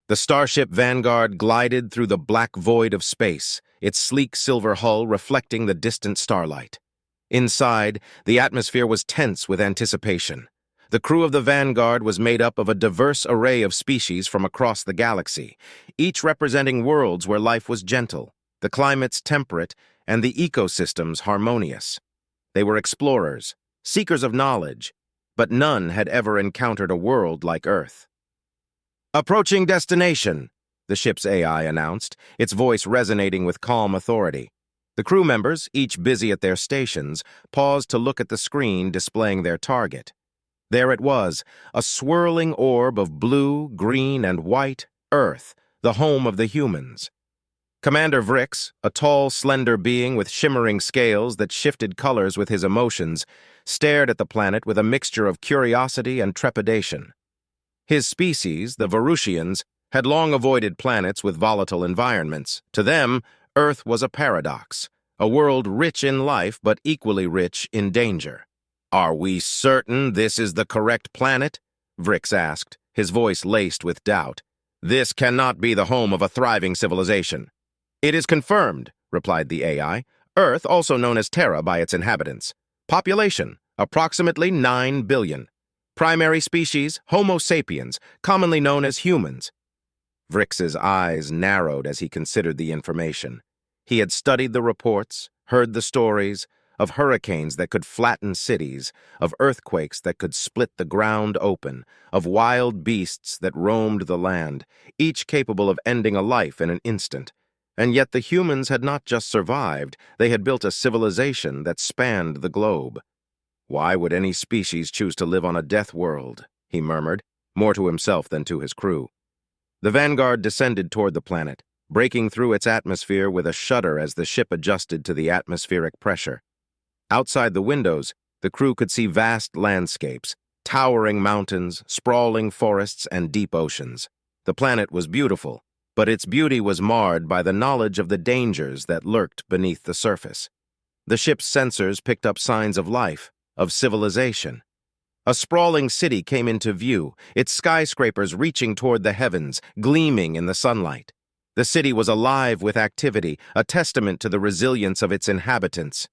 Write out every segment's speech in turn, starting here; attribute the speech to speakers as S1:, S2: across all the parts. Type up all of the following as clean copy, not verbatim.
S1: The starship Vanguard glided through the black void of space, its sleek silver hull reflecting the distant starlight. Inside, the atmosphere was tense with anticipation. The crew of the Vanguard was made up of a diverse array of species from across the galaxy, each representing worlds where life was gentle, the climates temperate, and the ecosystems harmonious. They were explorers, seekers of knowledge, but none had ever encountered a world like Earth. "Approaching destination," the ship's AI announced, its voice resonating with calm authority. The crew members, each busy at their stations, paused to look at the screen displaying their target. There it was, a swirling orb of blue, green, and white, Earth, the home of the humans. Commander Vrix, a tall, slender being with shimmering scales that shifted colors with his emotions, stared at the planet with a mixture of curiosity and trepidation. His species, the Varusians, had long avoided planets with volatile environments. To them, Earth was a paradox, a world rich in life but equally rich in danger. "Are we certain this is the correct planet?" Vrix asked, his voice laced with doubt. "This cannot be the home of a thriving civilization." "It is confirmed," replied the AI. "Earth, also known as Terra by its inhabitants. Population, approximately 9 billion. Primary species, Homo sapiens, commonly known as humans." Vrix's eyes narrowed as he considered the information. He had studied the reports, heard the stories, of hurricanes that could flatten cities, of earthquakes that could split the ground open, of wild beasts that roamed the land, each capable of ending a life in an instant. And yet the humans had not just survived, they had built a civilization that spanned the globe. "Why would any species choose to live on a death world?" he murmured, more to himself than to his crew. The Vanguard descended toward the planet, breaking through its atmosphere with a shudder as the ship adjusted to the atmospheric pressure. Outside the windows, the crew could see vast landscapes, towering mountains, sprawling forests, and deep oceans. The planet was beautiful, but its beauty was marred by the knowledge of the dangers that lurked beneath the surface. The ship's sensors picked up signs of life, of civilization. A sprawling city came into view, its skyscrapers reaching toward the heavens, gleaming in the sunlight. The city was alive with activity, a testament to the resilience of its inhabitants.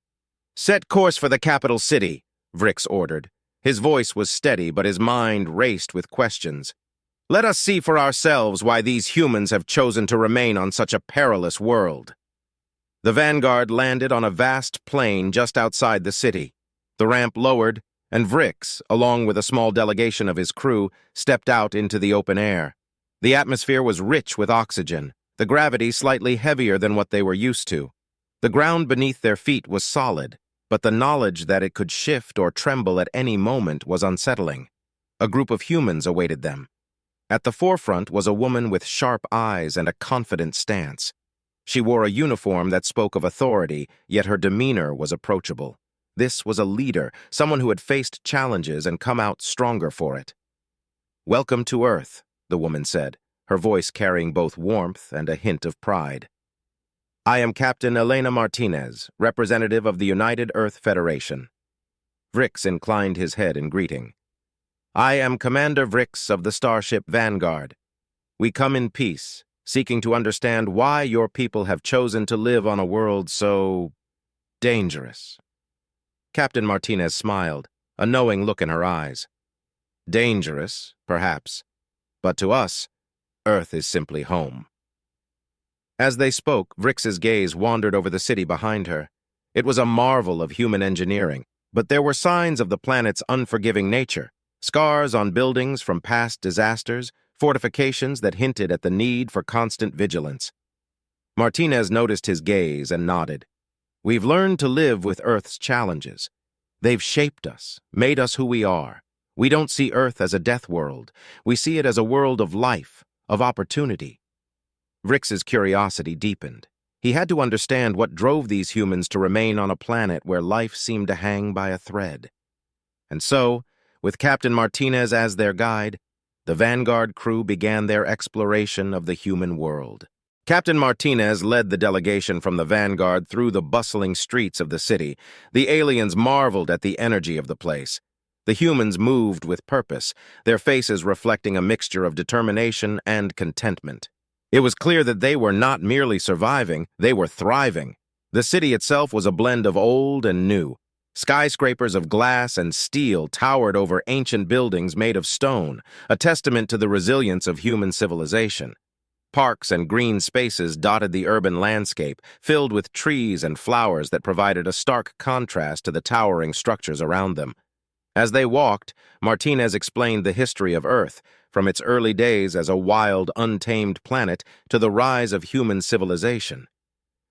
S1: "Set course for the capital city," Vrix ordered. His voice was steady, but his mind raced with questions. "Let us see for ourselves why these humans have chosen to remain on such a perilous world." The Vanguard landed on a vast plain just outside the city. The ramp lowered, and Vrix, along with a small delegation of his crew, stepped out into the open air. The atmosphere was rich with oxygen, the gravity slightly heavier than what they were used to. The ground beneath their feet was solid, but the knowledge that it could shift or tremble at any moment was unsettling. A group of humans awaited them. At the forefront was a woman with sharp eyes and a confident stance. She wore a uniform that spoke of authority, yet her demeanor was approachable. This was a leader, someone who had faced challenges and come out stronger for it. "Welcome to Earth," the woman said, her voice carrying both warmth and a hint of pride. "I am Captain Elena Martinez, representative of the United Earth Federation." Vrix inclined his head in greeting. "I am Commander Vrix of the starship Vanguard. We come in peace, seeking to understand why your people have chosen to live on a world so dangerous." Captain Martinez smiled, a knowing look in her eyes. "Dangerous, perhaps, but to us, Earth is simply home." As they spoke, Vrix's gaze wandered over the city behind her. It was a marvel of human engineering, but there were signs of the planet's unforgiving nature, scars on buildings from past disasters, fortifications that hinted at the need for constant vigilance. Martinez noticed his gaze and nodded. "We've learned to live with Earth's challenges. They've shaped us, made us who we are. We don't see Earth as a death world. We see it as a world of life, of opportunity." Vrix's curiosity deepened. He had to understand what drove these humans to remain on a planet where life seemed to hang by a thread. And so, with Captain Martinez as their guide, the Vanguard crew began their exploration of the human world. Captain Martinez led the delegation from the Vanguard through the bustling streets of the city. The aliens marveled at the energy of the place. The humans moved with purpose, their faces reflecting a mixture of determination and contentment. It was clear that they were not merely surviving, they were thriving. The city itself was a blend of old and new. Skyscrapers of glass and steel towered over ancient buildings made of stone, a testament to the resilience of human civilization. Parks and green spaces dotted the urban landscape, filled with trees and flowers that provided a stark contrast to the towering structures around them. As they walked, Martinez explained the history of Earth, from its early days as a wild, untamed planet to the rise of human civilization.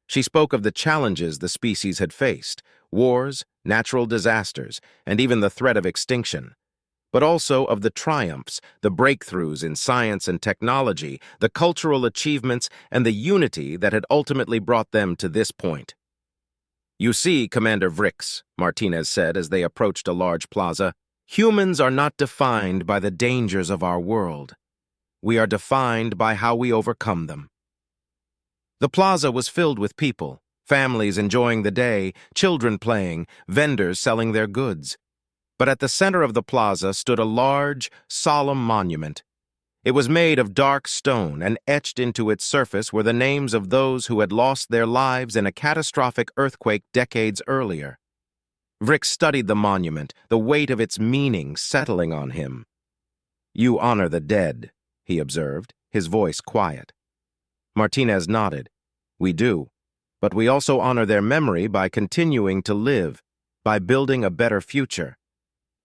S1: She spoke of the challenges the species had faced, wars, natural disasters, and even the threat of extinction, but also of the triumphs, the breakthroughs in science and technology, the cultural achievements, and the unity that had ultimately brought them to this point. "You see, Commander Vrix," Martinez said as they approached a large plaza, "humans are not defined by the dangers of our world. We are defined by how we overcome them." The plaza was filled with people, families enjoying the day, children playing, vendors selling their goods. But at the center of the plaza stood a large, solemn monument. It was made of dark stone, and etched into its surface were the names of those who had lost their lives in a catastrophic earthquake decades earlier. Vrix studied the monument, the weight of its meaning settling on him. "You honor the dead," he observed, his voice quiet. Martinez nodded. "We do, but we also honor their memory by continuing to live, by building a better future.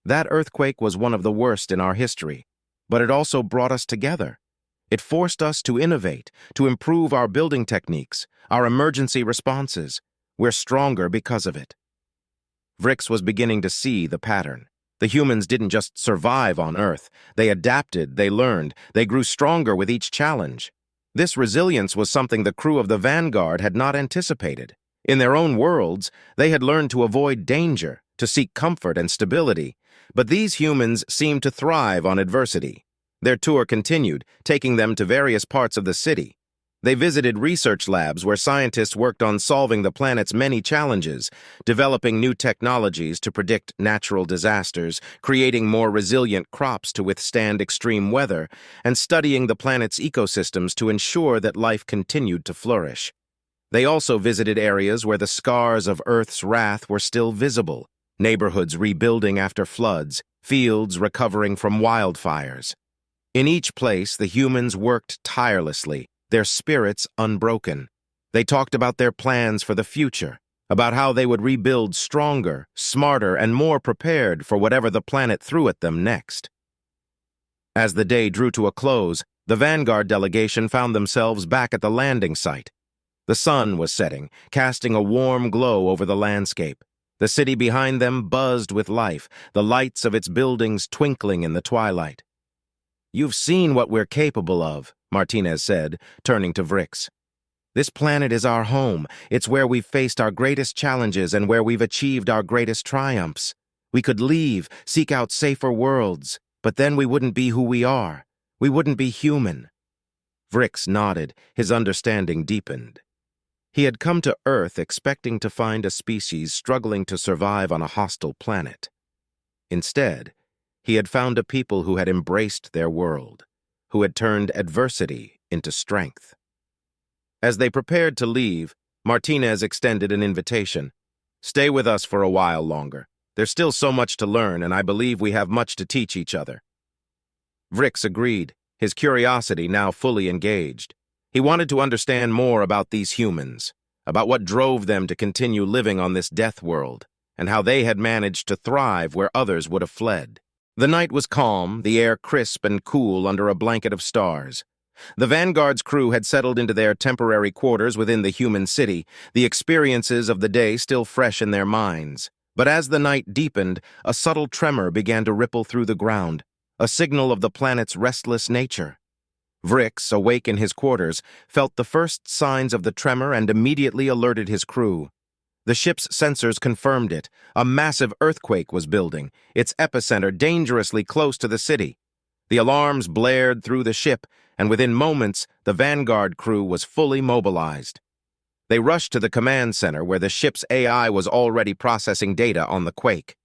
S1: That earthquake was one of the worst in our history, but it also brought us together. It forced us to innovate, to improve our building techniques, our emergency responses. We're stronger because of it." Vrix was beginning to see the pattern. The humans didn't just survive on Earth. They adapted, they learned, they grew stronger with each challenge. This resilience was something the crew of the Vanguard had not anticipated. In their own worlds, they had learned to avoid danger, to seek comfort and stability. But these humans seemed to thrive on adversity. Their tour continued, taking them to various parts of the city. They visited research labs where scientists worked on solving the planet's many challenges, developing new technologies to predict natural disasters, creating more resilient crops to withstand extreme weather, and studying the planet's ecosystems to ensure that life continued to flourish. They also visited areas where the scars of Earth's wrath were still visible, neighborhoods rebuilding after floods, fields recovering from wildfires. In each place, the humans worked tirelessly, their spirits unbroken. They talked about their plans for the future, about how they would rebuild stronger, smarter, and more prepared for whatever the planet threw at them next. As the day drew to a close, the Vanguard delegation found themselves back at the landing site. The sun was setting, casting a warm glow over the landscape. The city behind them buzzed with life, the lights of its buildings twinkling in the twilight. "You've seen what we're capable of," Martinez said, turning to Vrix. "This planet is our home. It's where we've faced our greatest challenges and where we've achieved our greatest triumphs. We could leave, seek out safer worlds, but then we wouldn't be who we are. We wouldn't be human." Vrix nodded, his understanding deepened. He had come to Earth expecting to find a species struggling to survive on a hostile planet. Instead, he had found a people who had embraced their world, who had turned adversity into strength. As they prepared to leave, Martinez extended an invitation. "Stay with us for a while longer. There's still so much to learn, and I believe we have much to teach each other." Vrix agreed, his curiosity now fully engaged. He wanted to understand more about these humans, about what drove them to continue living on this death world, and how they had managed to thrive where others would have fled. The night was calm, the air crisp and cool under a blanket of stars. The Vanguard's crew had settled into their temporary quarters within the human city, the experiences of the day still fresh in their minds. But as the night deepened, a subtle tremor began to ripple through the ground, a signal of the planet's restless nature. Vrix, awake in his quarters, felt the first signs of the tremor and immediately alerted his crew. The ship's sensors confirmed it. A massive earthquake was building, its epicenter dangerously close to the city. The alarms blared through the ship, and within moments, the Vanguard crew was fully mobilized. They rushed to the command center where the ship's AI was already processing data on the quake.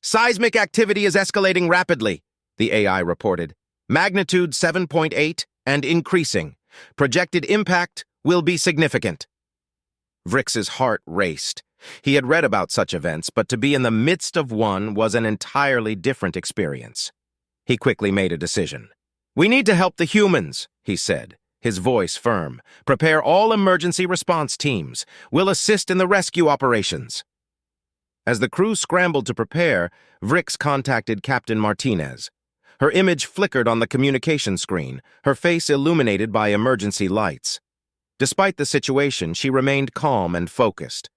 S1: Seismic activity is escalating rapidly, the AI reported. Magnitude 7.8 and increasing. Projected impact will be significant. Vrix's heart raced. He had read about such events, but to be in the midst of one was an entirely different experience. He quickly made a decision. "We need to help the humans," he said, his voice firm. "Prepare all emergency response teams. We'll assist in the rescue operations." As the crew scrambled to prepare, Vrix contacted Captain Martinez. Her image flickered on the communication screen, her face illuminated by emergency lights. Despite the situation, she remained calm and focused.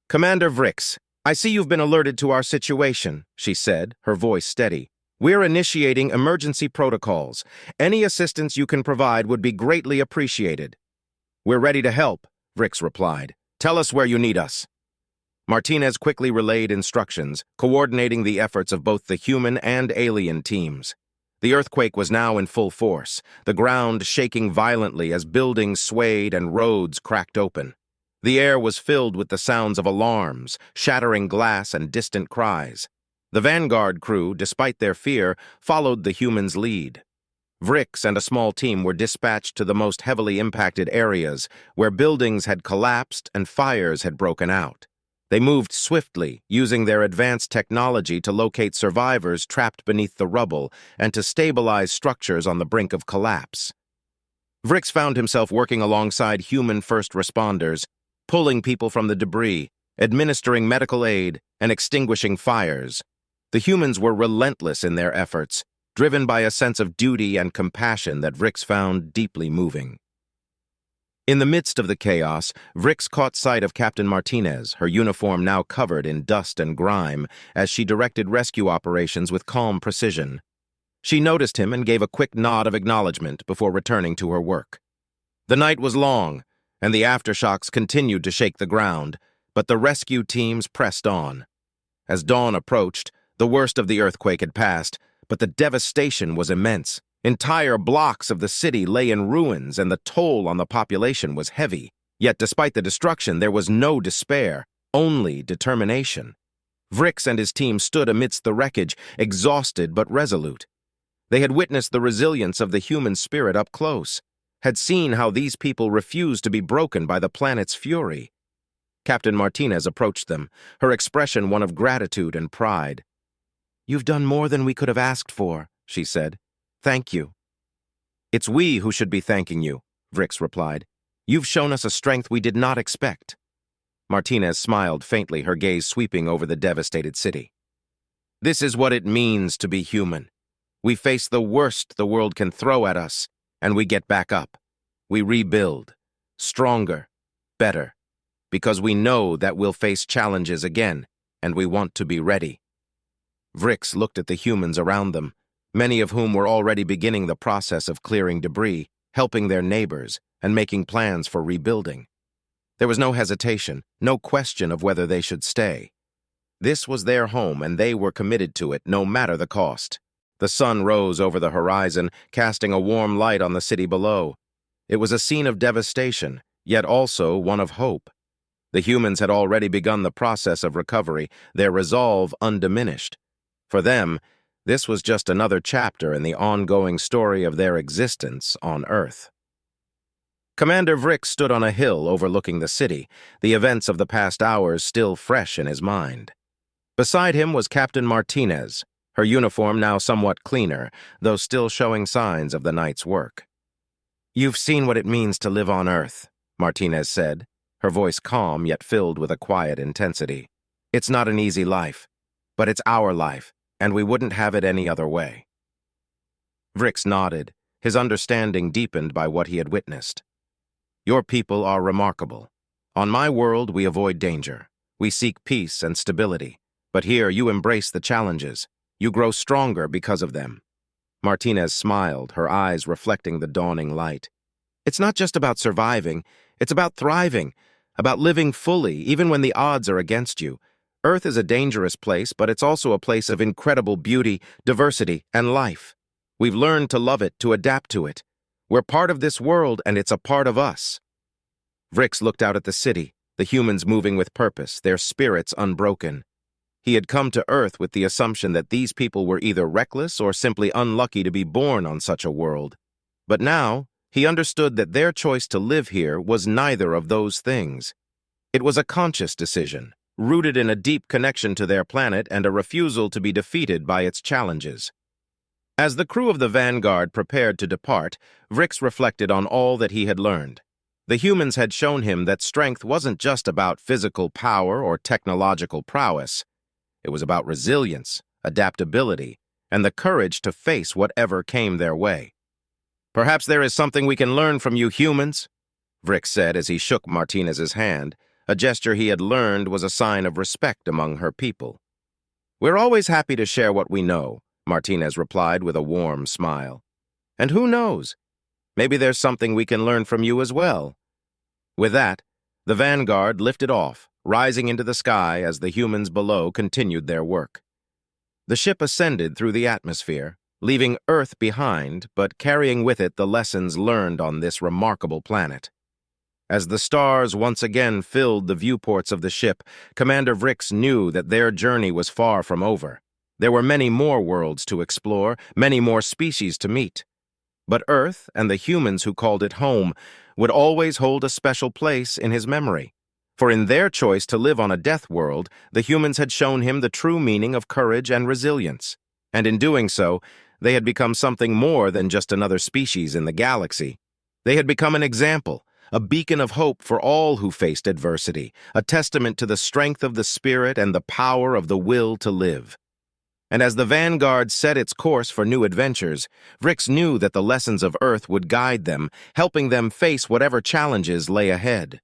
S1: "Commander Vrix, I see you've been alerted to our situation," she said, her voice steady. "We're initiating emergency protocols. Any assistance you can provide would be greatly appreciated." "We're ready to help," Vrix replied. "Tell us where you need us." Martinez quickly relayed instructions, coordinating the efforts of both the human and alien teams. The earthquake was now in full force, the ground shaking violently as buildings swayed and roads cracked open. The air was filled with the sounds of alarms, shattering glass and distant cries. The vanguard crew, despite their fear, followed the humans' lead. Vrix and a small team were dispatched to the most heavily impacted areas, where buildings had collapsed and fires had broken out. They moved swiftly, using their advanced technology to locate survivors trapped beneath the rubble and to stabilize structures on the brink of collapse. Vrix found himself working alongside human first responders, pulling people from the debris, administering medical aid, and extinguishing fires. The humans were relentless in their efforts, driven by a sense of duty and compassion that Vrix found deeply moving. In the midst of the chaos, Vrix caught sight of Captain Martinez, her uniform now covered in dust and grime, as she directed rescue operations with calm precision. She noticed him and gave a quick nod of acknowledgement before returning to her work. The night was long, and the aftershocks continued to shake the ground, but the rescue teams pressed on. As dawn approached, the worst of the earthquake had passed, but the devastation was immense. Entire blocks of the city lay in ruins, and the toll on the population was heavy. Yet despite the destruction, there was no despair, only determination. Vrix and his team stood amidst the wreckage, exhausted but resolute. They had witnessed the resilience of the human spirit up close, had seen how these people refused to be broken by the planet's fury. Captain Martinez approached them, her expression one of gratitude and pride. "You've done more than we could have asked for," she said. "Thank you." "It's we who should be thanking you," Vrix replied. "You've shown us a strength we did not expect." Martinez smiled faintly, her gaze sweeping over the devastated city. "This is what it means to be human. We face the worst the world can throw at us, and we get back up. We rebuild, stronger, better, because we know that we'll face challenges again, and we want to be ready." Vrix looked at the humans around them, many of whom were already beginning the process of clearing debris, helping their neighbors, and making plans for rebuilding. There was no hesitation, no question of whether they should stay. This was their home, and they were committed to it, no matter the cost. The sun rose over the horizon, casting a warm light on the city below. It was a scene of devastation, yet also one of hope. The humans had already begun the process of recovery, their resolve undiminished. For them, this was just another chapter in the ongoing story of their existence on Earth. Commander Vrix stood on a hill overlooking the city, the events of the past hours still fresh in his mind. Beside him was Captain Martinez, her uniform now somewhat cleaner, though still showing signs of the night's work. "You've seen what it means to live on Earth," Martinez said, her voice calm yet filled with a quiet intensity. "It's not an easy life, but it's our life, and we wouldn't have it any other way." Vrix nodded, his understanding deepened by what he had witnessed. "Your people are remarkable. On my world, we avoid danger. We seek peace and stability. But here, you embrace the challenges. You grow stronger because of them." Martinez smiled, her eyes reflecting the dawning light. "It's not just about surviving. It's about thriving, about living fully, even when the odds are against you. Earth is a dangerous place, but it's also a place of incredible beauty, diversity, and life. We've learned to love it, to adapt to it. We're part of this world, and it's a part of us." Vrix looked out at the city, the humans moving with purpose, their spirits unbroken. He had come to Earth with the assumption that these people were either reckless or simply unlucky to be born on such a world. But now, he understood that their choice to live here was neither of those things. It was a conscious decision, rooted in a deep connection to their planet and a refusal to be defeated by its challenges. As the crew of the Vanguard prepared to depart, Vrix reflected on all that he had learned. The humans had shown him that strength wasn't just about physical power or technological prowess. It was about resilience, adaptability, and the courage to face whatever came their way. "Perhaps there is something we can learn from you humans," Vrix said as he shook Martinez's hand, a gesture he had learned was a sign of respect among her people. "We're always happy to share what we know," Martinez replied with a warm smile. "And who knows? Maybe there's something we can learn from you as well." With that, the Vanguard lifted off, rising into the sky as the humans below continued their work. The ship ascended through the atmosphere, leaving Earth behind, but carrying with it the lessons learned on this remarkable planet. As the stars once again filled the viewports of the ship, Commander Vrix knew that their journey was far from over. There were many more worlds to explore, many more species to meet. But Earth and the humans who called it home would always hold a special place in his memory. For in their choice to live on a death world, the humans had shown him the true meaning of courage and resilience. And in doing so, they had become something more than just another species in the galaxy. They had become an example, a beacon of hope for all who faced adversity, a testament to the strength of the spirit and the power of the will to live. And as the Vanguard set its course for new adventures, Vrix knew that the lessons of Earth would guide them, helping them face whatever challenges lay ahead.